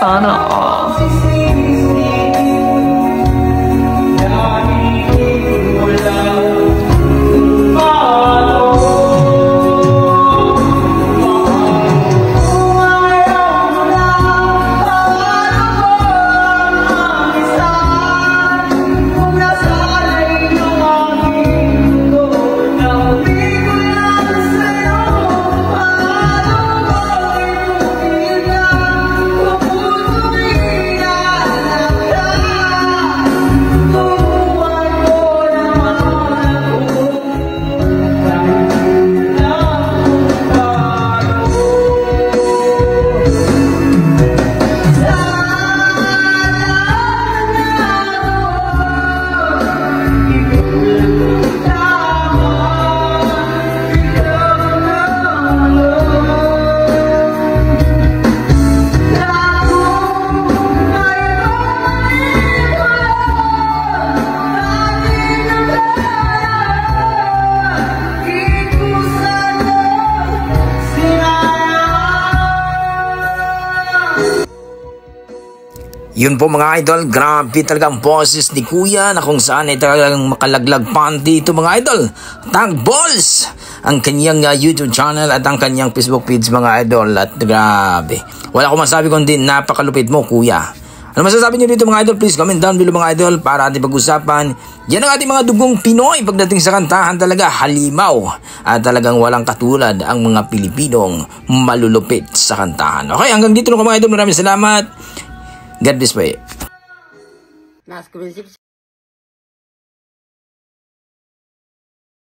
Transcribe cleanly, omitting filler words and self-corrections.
Sana all. Yun po mga idol, grabe talaga ang boses ni Kuya na kung saan ay talagang makalaglag panty ito mga idol. Tag Balls ang kanyang YouTube channel at ang kanyang Facebook page mga idol. At grabe, wala akong masabi kundi napakalupit mo Kuya. Ano masasabi niyo dito mga idol? Please comment down below mga idol para ating pag-usapan. Yan ang ating mga dugong Pinoy pagdating sa kantahan, talaga halimaw at talagang walang katulad ang mga Pilipinong malulupit sa kantahan. Okay, hanggang dito lang mga idol, maraming salamat. God bless po.